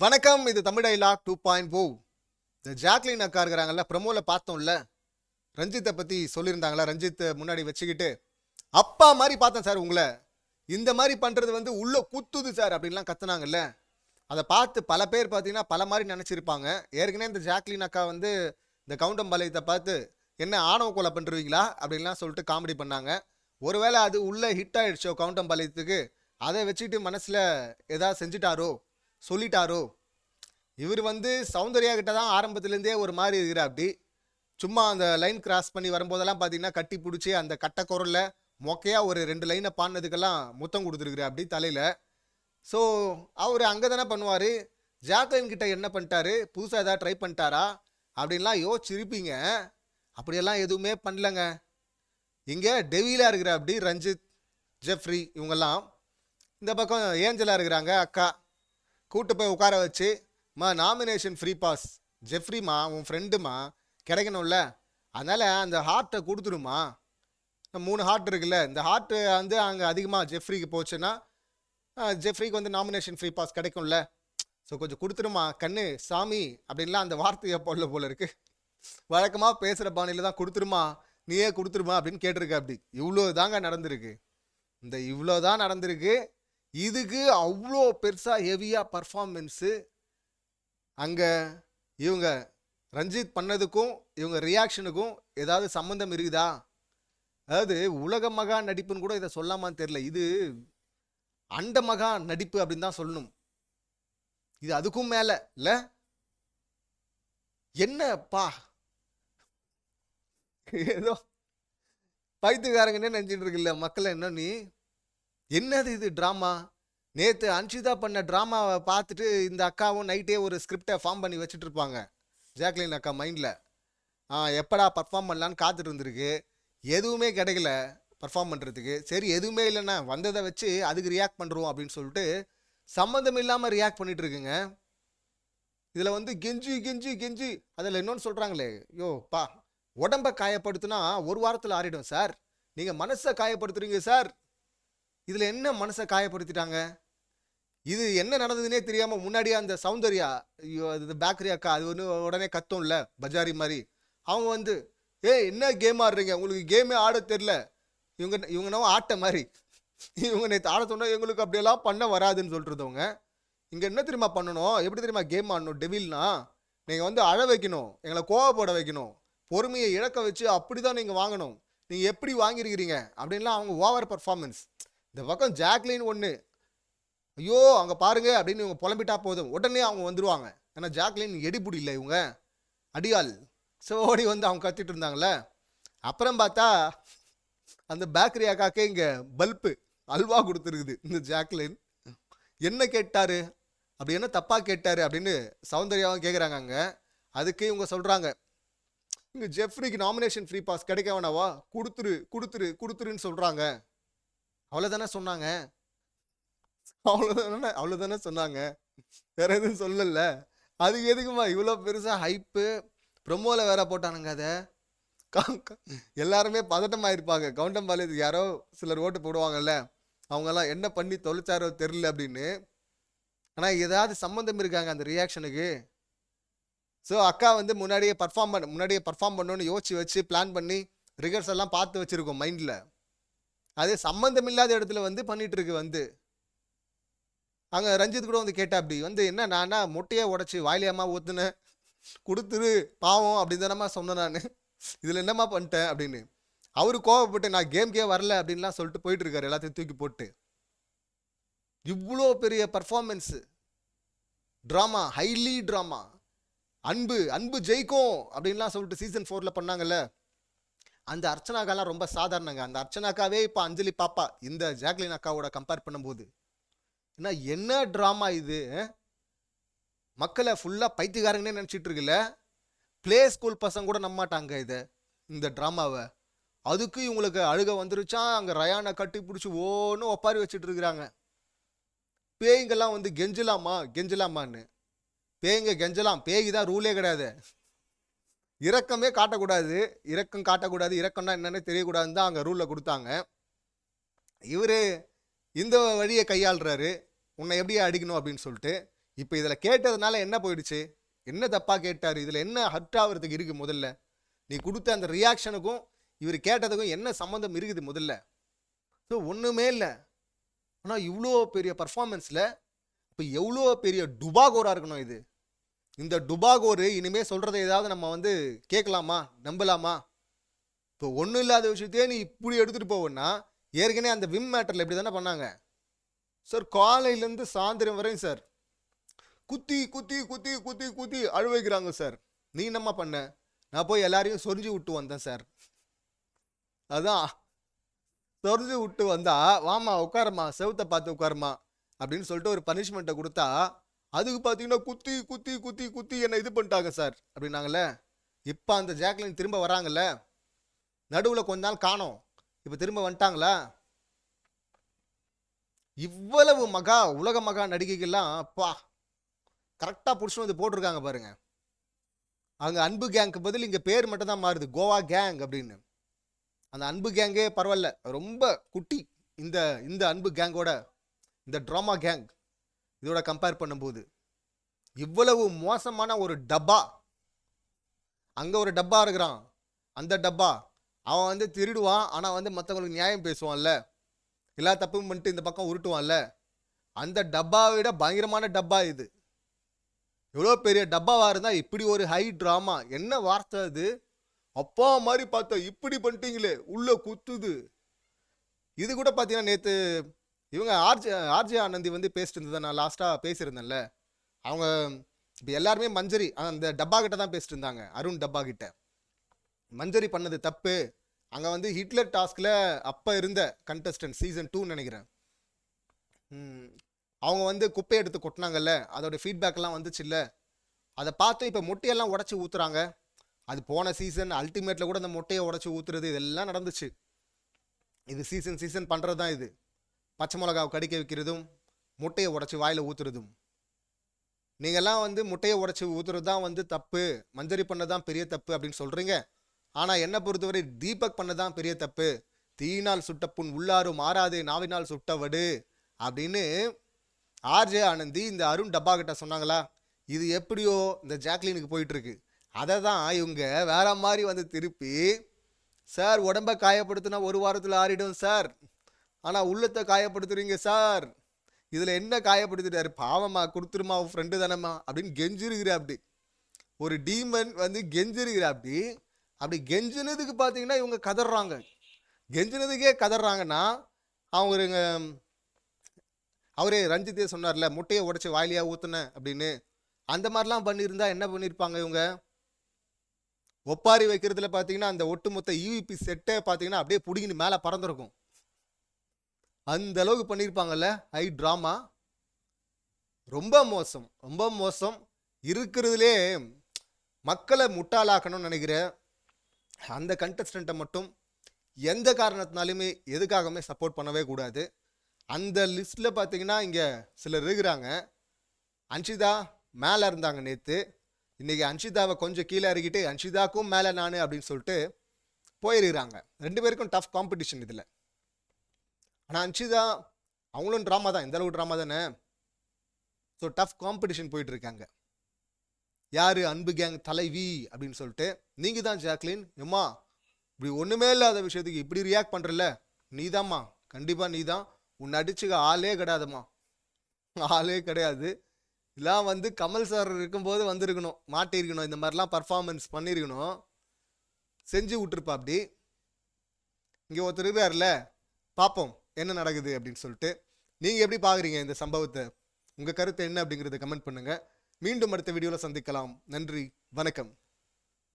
வணக்கம். இது தமிழ் டைலாக் 2.0. இந்த ஜாக்லின் அக்கா இருக்கிறாங்கல்ல, ப்ரமோல பார்த்தோம்ல, ரஞ்சித்தை பத்தி சொல்லியிருந்தாங்களா, ரஞ்சித் முன்னாடி வச்சுக்கிட்டு அப்பா மாதிரி பார்த்தேன் சார் உங்களை, இந்த மாதிரி பண்றது உள்ள குத்துது சார் அப்படின்லாம் கத்துனாங்கல்ல. அதை பார்த்து பல பேர் பார்த்தீங்கன்னா பல மாதிரி நினைச்சிருப்பாங்க. ஏற்கனவே இந்த ஜாக்லின் அக்கா இந்த கவுண்டம்பாளையத்தை பார்த்து என்ன ஆணவ கொலை பண்ணுறீங்களா அப்படின்லாம் சொல்லிட்டு காமெடி பண்ணாங்க. ஒருவேளை அது உள்ள ஹிட் ஆயிடுச்சோ கவுண்டம்பாளையத்துக்கு, அதை வச்சுட்டு மனசுல ஏதாவது செஞ்சுட்டாரோ சொல்லிட்டாரோ. இவர் சௌந்தர்யா கிட்ட தான் ஆரம்பத்துலேருந்தே ஒரு மாதிரி இருக்கிறார். அப்படி சும்மா அந்த லைன் கிராஸ் பண்ணி வரும்போதெல்லாம் பார்த்தீங்கன்னா கட்டி பிடிச்சி அந்த கட்டை குரல்ல மொக்கையா ஒரு 2 லைனை பாடினதுக்கெல்லாம் முத்தம் கொடுத்துருக்குறார் அப்படி தலையில். ஸோ அவர் அங்கே தானே பண்ணுவார். ஜாக்லின் கிட்ட என்ன பண்ணிட்டாரு, புதுசாக ஏதாவது ட்ரை பண்ணிட்டாரா அப்படின்லாம் யோசிச்சிருப்பீங்க. அப்படியெல்லாம் எதுவுமே பண்ணலங்க. இங்கே டெவிலாக இருக்கிற அப்படி ரஞ்சித், ஜெஃப்ரி இவங்கெல்லாம். இந்த பக்கம் ஏஞ்சலாக இருக்கிறாங்க அக்கா. கூட்டு போய் உட்கார வச்சு, மா நாமினேஷன் ஃப்ரீ பாஸ் ஜெஃப்ரிமா உன் ஃப்ரெண்டுமா கிடைக்கணும்ல, அதனால் அந்த ஹார்ட்டை கொடுத்துருமா. 3 ஹார்ட் இருக்குல்ல, இந்த ஹார்ட்டு அங்கே அதிகமாக ஜெஃப்ரிக்கு போச்சுன்னா ஜெஃப்ரிக்கு நாமினேஷன் ஃப்ரீ பாஸ் கிடைக்கும்ல. ஸோ கொஞ்சம் கொடுத்துருமா கண்ணு சாமி அப்படின்லாம் அந்த வார்த்தையை போல இருக்கு. வழக்கமாக பேசுகிற பாணியில் தான் கொடுத்துருமா, நீயே கொடுத்துருமா அப்படின்னு கேட்டிருக்க. அப்படி இவ்வளோ தாங்க நடந்திருக்கு. இவ்வளோ தான் நடந்திருக்கு. இதுக்கு அவ்வளோ பெருசாக ஹெவியாக பர்ஃபார்மன்ஸு. அங்கே இவங்க ரஞ்சித் பண்ணதுக்கும் இவங்க ரியாக்ஷனுக்கும் ஏதாவது சம்மந்தம் இருக்குதா? அதாவது உலக மகா நடிப்புன்னு கூட இதை சொல்லாமான்னு தெரியல. இது அண்ட மகா நடிப்பு அப்படின்னு தான் சொல்லணும். இது அதுக்கும் மேலே இல்லை. என்னப்பா ஏதோ பைத்துக்காரங்கன்னே நினச்சிட்டு இருக்குல்ல மக்களை. என்ன நீ என்னது இது ட்ராமா? நேற்று அன்ஷிதா பண்ண ட்ராமாவை பார்த்துட்டு இந்த அக்காவும் நைட்டே ஒரு ஸ்கிரிப்டை ஃபார்ம் பண்ணி வச்சுட்டு இருப்பாங்க ஜாக்லின் அக்கா மைண்டில். எப்படா பர்ஃபார்ம் பண்ணலான்னு காத்துட்டு இருந்திருக்கு. எதுவுமே கிடைக்கல பர்ஃபார்ம் பண்ணுறதுக்கு. சரி எதுவுமே இல்லைண்ணா வந்ததை வச்சு அதுக்கு ரியாக்ட் பண்ணுறோம் அப்படின்னு சொல்லிட்டு சம்மந்தம் இல்லாமல் ரியாக்ட் பண்ணிட்டு இருக்குங்க. இதில் கெஞ்சி கெஞ்சி கெஞ்சி அதில் இன்னொன்று சொல்கிறாங்களே, யோ பா உடம்பை காயப்படுத்தினா ஒரு வாரத்தில் ஆறிடும் சார், நீங்கள் மனசை காயப்படுத்துறீங்க சார். இதில் என்ன மனசை காயப்படுத்திட்டாங்க? இது என்ன நடந்ததுன்னே தெரியாமல் முன்னாடியே அந்த சௌந்தர்யா, ஐயோ அது பேக்கரி அக்கா, அது உடனே கத்தும்ல பஜாரி மாதிரி. அவங்க என்ன கேம் ஆடுறீங்க, உங்களுக்கு கேமே ஆட தெரில. இவங்க நம்ம ஆட்ட மாதிரி இவங்க நேற்று ஆட சொன்னால் எங்களுக்கு அப்படியெல்லாம் பண்ண வராதுன்னு சொல்லிட்டுருந்தவங்க. இங்கே என்ன தெரியுமா பண்ணணும், எப்படி தெரியுமா கேம் ஆடணும் டெவில்னா, நீங்கள் அழ வைக்கணும், எங்களை கோவப்பட வைக்கணும், பொறுமையை இழக்க வச்சு அப்படி தான் நீங்கள் வாங்கணும். நீங்கள் எப்படி வாங்கியிருக்கிறீங்க அப்படின்லாம் அவங்க ஓவர் பர்ஃபார்மன்ஸ். இந்த பக்கம் ஜாக்லின் ஒன்று, ஐயோ அங்கே பாருங்க அப்படின்னு இவங்க புலம்பிட்டா போதும், உடனே அவங்க வந்துடுவாங்க. ஏன்னா ஜாக்லின் எடிபுடி இல்லை, இவங்க அடியால். ஓடி அவங்க கத்திட்டு இருந்தாங்களே. அப்புறம் பார்த்தா அந்த பேக்கரி அக்காக்கே இங்கே பல்பு அல்வா கொடுத்துருக்குது இந்த ஜாக்லின். என்ன கேட்டாரு, அப்படி என்ன தப்பாக கேட்டாரு அப்படின்னு சௌந்தர்யாவும் கேட்குறாங்க அங்கே. அதுக்கு இவங்க சொல்கிறாங்க, இங்கே ஜெஃப்ரிக்கு நாமினேஷன் ஃப்ரீ பாஸ் கிடைக்க வேணாவா, கொடுத்துரு கொடுத்துரு கொடுத்துருன்னு சொல்கிறாங்க. அவ்வளோதானே சொன்னாங்க, அவ்வளோதானே சொன்னாங்க, வேற எதுவும் சொல்லல. அதுக்கு எதுக்குமா இவ்வளோ பெருசாக ஹைப்பு? ப்ரொமோவில் வேற போட்டானுங்க அதை. எல்லாருமே பதட்டமாயிருப்பாங்க. கவுண்டம்பாளையத்துக்கு யாரோ சிலர் ஓட்டு போடுவாங்கல்ல, அவங்கெல்லாம் என்ன பண்ணி தொலைச்சாரோ தெரில அப்படின்னு. ஆனால் ஏதாவது சம்மந்தம் இருக்காங்க அந்த ரியாக்ஷனுக்கு. ஸோ அக்கா முன்னாடியே பர்ஃபார்ம் பண்ணணும்னு யோசிச்சு வச்சு பிளான் பண்ணி ரிகர்ஸ் எல்லாம் பார்த்து வச்சுருக்கோம் மைண்டில். அதே சம்மந்தம் இல்லாத இடத்துல பண்ணிட்டு இருக்கு. அங்கே ரஞ்சித் கூட கேட்டா அப்படி என்ன நானா மொட்டையை உடச்சி வாயிலியம்மா ஊற்றுனேன், கொடுத்துரு பாவம் அப்படின்னு தானம்மா சொன்னேன் நான், இதில் என்னம்மா பண்ணிட்டேன் அப்படின்னு. அவரு கோவப்பட்டு நான் கேம்கே வரல அப்படின்லாம் சொல்லிட்டு போயிட்டு இருக்காரு எல்லாத்தையும் தூக்கி போட்டு. இவ்வளோ பெரிய பர்ஃபார்மன்ஸு, ட்ராமா, ஹைலி ட்ராமா, அன்பு அன்பு ஜெயிக்கும் அப்படின்லாம் சொல்லிட்டு சீசன் 4 பண்ணாங்கல்ல. அந்த அர்ச்சனாக்காலாம் ரொம்ப சாதாரணங்க. அந்த அர்ச்சனாக்காவே இப்போ அஞ்சலி பாப்பா இந்த ஜாக்லின் அக்காவோட கம்பேர் பண்ணும்போது. என்ன ட்ராமா இது? மக்களை ஃபுல்லாக பைத்தியக்காரங்கன்னே நினச்சிட்டு இருக்குல்ல. பிளே ஸ்கூல் பசங்க கூட நம்ப மாட்டாங்க இந்த ட்ராமாவை. அதுக்கு இவங்களுக்கு அழுக வந்துருச்சா, அங்கே ரயானை கட்டி பிடிச்சி ஓன்னு ஒப்பாரி வச்சுட்டு இருக்கிறாங்க. பேய்ங்கெல்லாம் கெஞ்சலாமான்னு. பேய்ங்க கெஞ்சலாம், பேய்க்கு தான் ரூலே கிடையாது. இரக்கமே காட்டக்கூடாது, இரக்கம் காட்டக்கூடாது, இரக்கம்னா என்னன்னு தெரியக்கூடாதுன்னு தான் அங்கே ரூலில் கொடுத்தாங்க. இவர் இந்த வழியை கையாளுறாரு, உன்னை எப்படியே அடிக்கணும் அப்படின்னு சொல்லிட்டு. இப்போ இதில் கேட்டதுனால என்ன போயிடுச்சு? என்ன தப்பாக கேட்டார்? இதில் என்ன ஹர்ட் ஆகிறதுக்கு இருக்குது? முதல்ல நீ கொடுத்த அந்த ரியாக்ஷனுக்கும் இவர் கேட்டதுக்கும் என்ன சம்மந்தம் இருக்குது முதல்ல? ஸோ ஒன்றுமே இல்லை. ஆனால் இவ்வளோ பெரிய பர்ஃபார்மன்ஸில் இப்போ எவ்வளோ பெரிய டுபாகோராக இருக்கணும் இது. இந்த டுபாகோரு இனிமேல் சொல்கிறத ஏதாவது நம்ம வந்து கேட்கலாமா, நம்பலாமா? இப்போ ஒன்றும் இல்லாத விஷயத்தையே நீ இப்படி எடுத்துகிட்டு போவோன்னா, ஏற்கனவே அந்த விம் மேட்டரில் இப்படி தானே பண்ணாங்க சார். காலையிலேருந்து சாயந்தரம் வரையும் சார் குத்தி குத்தி குத்தி குத்தி குத்தி அழு வைக்கிறாங்க சார். நீ என்னம்மா பண்ண? நான் போய் எல்லாரையும் சொரிஞ்சு விட்டு வந்தேன் சார். அதான் சொரிஞ்சு விட்டு வந்தா, வாமா உட்காரமா, செவுத்தை பார்த்து உட்காருமா அப்படின்னு சொல்லிட்டு ஒரு பனிஷ்மெண்ட்டை கொடுத்தா, அதுக்கு பார்த்தீங்கன்னா குத்தி குத்தி குத்தி குத்தி என்னை இது பண்ணிட்டாங்க சார் அப்படின்னாங்கல்ல. இப்போ அந்த ஜாக்லின் திரும்ப வராங்கல்ல, நடுவில் கொஞ்ச நாள் காணோம், இப்போ திரும்ப வந்துட்டாங்களா? இவ்வளவு மகா உலக மகா நடிகைகள்லாம் அப்பா கரெக்டாக பிடிச்சி வந்து போட்டிருக்காங்க பாருங்க. அங்கே அன்பு கேங்க்கு பதில் இங்கே பேர் மட்டும் தான் மாறுது, கோவா கேங் அப்படின்னு. அந்த அன்பு கேங்கே பரவாயில்ல, ரொம்ப குட்டி. இந்த இந்த அன்பு கேங்கோட இந்த ட்ராமா கேங் இதோட கம்பேர் பண்ணும்போது இவ்வளவு மோசமான ஒரு டப்பா. அங்கே ஒரு டப்பா இருக்கிறான், அந்த டப்பா அவன் வந்து திருடுவான், ஆனால் வந்து மற்றவங்களுக்கு நியாயம் பேசுவான்ல, எல்லா தப்பும் பண்ணிட்டு இந்த பக்கம் உருட்டுவான்ல. அந்த டப்பாவை விட பயங்கரமான டப்பா இது. எவ்வளோ பெரிய டப்பாவாக இருந்தால் இப்படி ஒரு ஹை ட்ராமா. என்ன வார்த்தை அது? அப்பா மாதிரி பார்த்தா இப்படி பண்ணிட்டீங்களே, உள்ளே குத்துது. இது கூட பார்த்தீங்கன்னா நேற்று இவங்க ஆர்ஜே ஆனந்தி வந்து பேசிட்டு இருந்ததை நான் லாஸ்ட்டாக பேசியிருந்தேன்ல. அவங்க இப்போ எல்லாருமே மஞ்சரி அந்த டப்பா கிட்ட தான் பேசிட்டு இருந்தாங்க. அருண் டப்பா கிட்ட மஞ்சரி பண்ணது தப்பு. அங்கே வந்து ஹிட்லர் டாஸ்கில் அப்போ இருந்த கண்டஸ்டன்ட் சீசன் 2 நினைக்கிறேன், அவங்க வந்து குப்பையை எடுத்து கொட்டினாங்கல்ல, அதோட ஃபீட்பேக்லாம் வந்துச்சு இல்லை. அதை பார்த்து இப்போ மொட்டையெல்லாம் உடச்சி ஊற்றுறாங்க. அது போன சீசன் அல்டிமேட்டில் கூட அந்த மொட்டையை உடச்சி ஊற்றுறது இதெல்லாம் நடந்துச்சு. இது சீசன் பண்ணுறது தான் இது. பச்சை மிளகாவை கடிக்க வைக்கிறதும் முட்டையை உடச்சி வாயில் ஊற்றுறதும். நீங்கள்லாம் வந்து முட்டையை உடச்சி ஊற்றுறது தான் வந்து தப்பு, மஞ்சரி பண்ண தான் பெரிய தப்பு அப்படின்னு சொல்கிறீங்க. ஆனால் என்னை பொறுத்தவரை தீபக் பண்ண தான் பெரிய தப்பு. தீயினால் சுட்ட புண் உள்ளாரும் மாறாதே நாவினால் சுட்டவடு அப்படின்னு ஆர்ஜே ஆனந்தி இந்த அருண் டப்பா கிட்ட சொன்னாங்களா? இது எப்படியோ இந்த ஜாக்லினுக்கு போயிட்டுருக்கு. அதை தான் இவங்க வேற மாதிரி வந்து திருப்பி, சார் உடம்பை காயப்படுத்தினா ஒரு வாரத்தில் ஆறிடும் சார், ஆனால் உள்ளத்தை காயப்படுத்துறீங்க சார், இதில் என்ன காயப்படுத்திட்டாரு, பாவமா கொடுத்துருமா ஃப்ரெண்டு தானம்மா அப்படின்னு கெஞ்சிருக்கிற. அப்படி ஒரு டீமன் வந்து கெஞ்சிருக்கிற. அப்படி கெஞ்சினதுக்கு பார்த்தீங்கன்னா இவங்க கதறாங்க. கெஞ்சினதுக்கே கதறாங்கன்னா அவங்க அவரே ரஞ்சித்தே சொன்னார்ல, முட்டையை உடச்சி வாயிலியாக ஊற்றுனேன் அப்படின்னு. அந்த மாதிரிலாம் பண்ணியிருந்தா என்ன பண்ணியிருப்பாங்க இவங்க? ஒப்பாரி வைக்கிறதுல பார்த்தீங்கன்னா அந்த ஒட்டுமொத்த யூஇபி செட்டை பார்த்தீங்கன்னா அப்படியே பிடிங்கின்னு மேலே பறந்துருக்கும். அந்த அளவுக்கு பண்ணியிருப்பாங்கல்ல. High drama. ரொம்ப மோசம், ரொம்ப மோசம். இருக்கிறதுலே மக்களை முட்டாளாக்கணும்னு நினைக்கிற அந்த கண்டஸ்டண்ட்டை மட்டும் எந்த காரணத்தினாலுமே எதுக்காகவுமே சப்போர்ட் பண்ணவே கூடாது. அந்த லிஸ்ட்டில் பார்த்தீங்கன்னா இங்கே சிலர் இருக்கிறாங்க. அன்ஷிதா மேலே இருந்தாங்க நேற்று, இன்றைக்கி அன்ஷிதாவை கொஞ்சம் கீழே இறக்கிட்டு அன்ஷிதாக்கும் மேலே நான் அப்படின்னு சொல்லிட்டு போயிருக்கிறாங்க. 2 பேருக்கும் டஃப் காம்படிஷன் இதில். ஆனால் அன்ஷிதா அவங்களும் ட்ராமா தான், இந்த அளவு ட்ராமா தானே. ஸோ டஃப் காம்படிஷன் போயிட்டுருக்காங்க. யார்? அன்பு கேங் தலைவி அப்படின்னு சொல்லிட்டு. நீங்கள் தான் ஜாக்லின், எம்மா இப்படி ஒன்றுமே இல்லாத விஷயத்துக்கு இப்படி ரியாக்ட் பண்ணுறல, நீ தான்மா, கண்டிப்பாக நீ தான். உன்னை அடிச்சுக்க ஆளே கிடையாதும்மா, ஆளே கிடையாது. இதெல்லாம் வந்து கமல் சார் இருக்கும்போது வந்திருக்கணும், மாட்டியிருக்கணும், இந்த மாதிரிலாம் பர்ஃபார்மன்ஸ் பண்ணியிருக்கணும், செஞ்சு விட்டுருப்பா. அப்படி இங்கே ஒருத்தர் இருக்கார்ல, பார்ப்போம் என்ன நடக்குது அப்படின்னு சொல்லிட்டு. நீங்கள் எப்படி பார்க்குறீங்க இந்த சம்பவத்தை? உங்கள் கருத்து என்ன அப்படிங்கிறத கமெண்ட் பண்ணுங்கள். மீண்டும் அடுத்த வீடியோவில் சந்திக்கலாம். நன்றி, வணக்கம்.